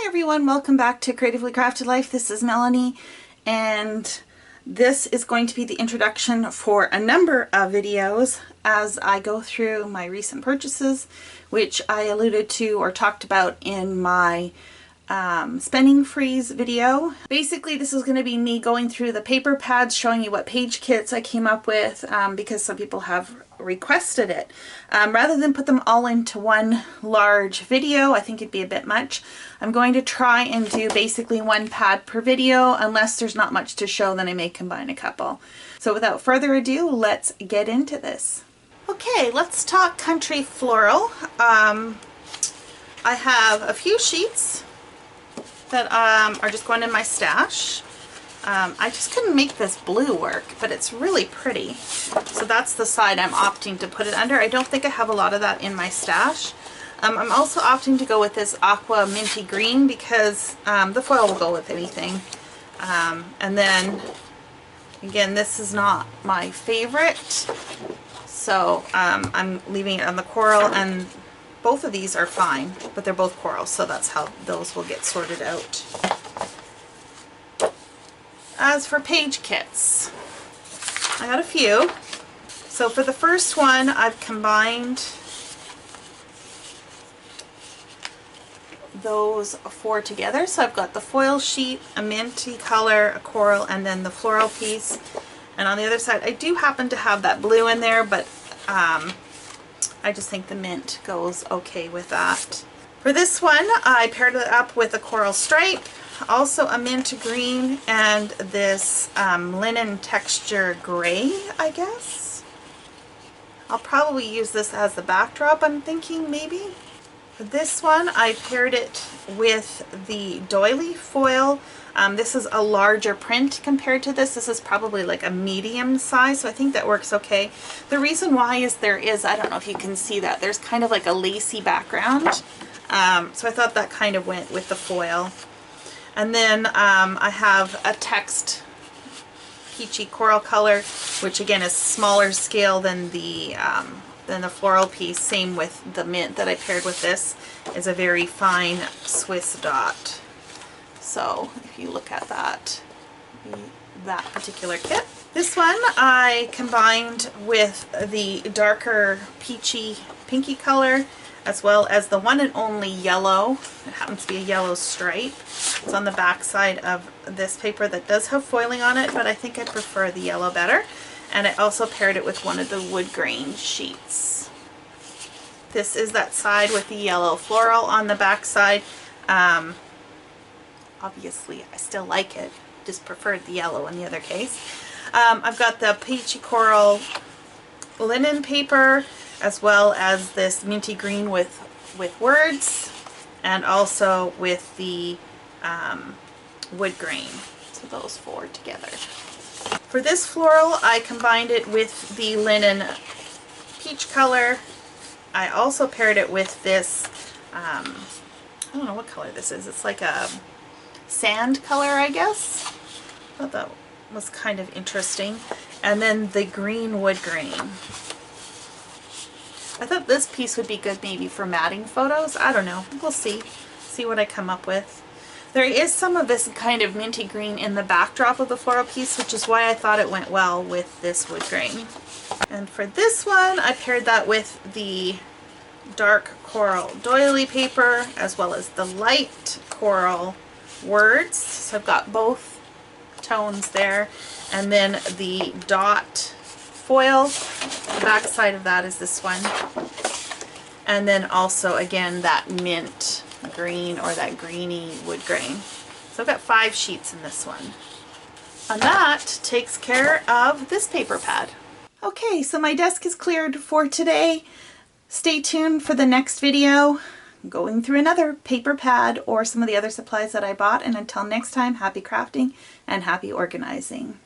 everyone, welcome back to Creatively Crafted Life. This is Melanie, and this is going to be the introduction for a number of videos as I go through my recent purchases, which I alluded to or talked about in my spending freeze video. Basically, this is going to be me going through the paper pads, showing you what page kits I came up with because some people have requested it. Rather than put them all into one large video, I think it'd be a bit much. I'm going to try and do basically one pad per video. Unless there's not much to show, then I may combine a couple. So without further ado, let's get into this. Okay, let's talk Country Floral. I have a few sheets that are just going in my stash. I just couldn't make this blue work, but it's really pretty. So that's the side I'm opting to put it under. I don't think I have a lot of that in my stash. I'm also opting to go with this aqua minty green because the foil will go with anything. And then, again, this is not my favorite. So I'm leaving it on the coral, and both of these are fine, but they're both coral, so that's how those will get sorted out. As for page kits, I got a few. So for the first one, I've combined those four together. So I've got the foil sheet, a minty color, a coral, and then the floral piece. And on the other side, I do happen to have that blue in there, but I just think the mint goes okay with that. For this one, I paired it up with a coral stripe, also a mint green, and this linen texture gray, I guess. I'll probably use this as the backdrop, I'm thinking, maybe. For this one, I paired it with the doily foil. This is a larger print compared to this. This is probably like a medium size, so I think that works okay. The reason why is there is, I don't know if you can see that, there's kind of like a lacy background. So I thought that kind of went with the foil. And then I have a text peachy coral color, which again is smaller scale than the floral piece. Same with the mint that I paired with this, is a very fine Swiss dot. So if you look at that particular kit. This one I combined with the darker peachy pinky color, as well as the one and only yellow. It happens to be a yellow stripe. It's on the back side of this paper that does have foiling on it, but I think I prefer the yellow better. And I also paired it with one of the wood grain sheets. This is that side with the yellow floral on the back side. Obviously, I still like it, just preferred the yellow in the other case. I've got the peachy coral linen paper, as well as this minty green with words, and also with the wood grain. So those four together. For this floral, I combined it with the linen peach color. I also paired it with this, I don't know what color this is. It's like a sand color, I guess. I thought that was kind of interesting. And then the green wood grain. I thought this piece would be good maybe for matting photos. I don't know. We'll see what I come up with. There is some of this kind of minty green in the backdrop of the floral piece, which is why I thought it went well with this wood grain. And for this one, I paired that with the dark coral doily paper, as well as the light coral words. So I've got both tones there. And then the dot foil, the back side of that is this one. And then also, again, that mint green or that greeny wood grain. So I've got 5 sheets in this one. And that takes care of this paper pad. Okay, so my desk is cleared for today. Stay tuned for the next video. I'm going through another paper pad or some of the other supplies that I bought. And until next time, happy crafting and happy organizing.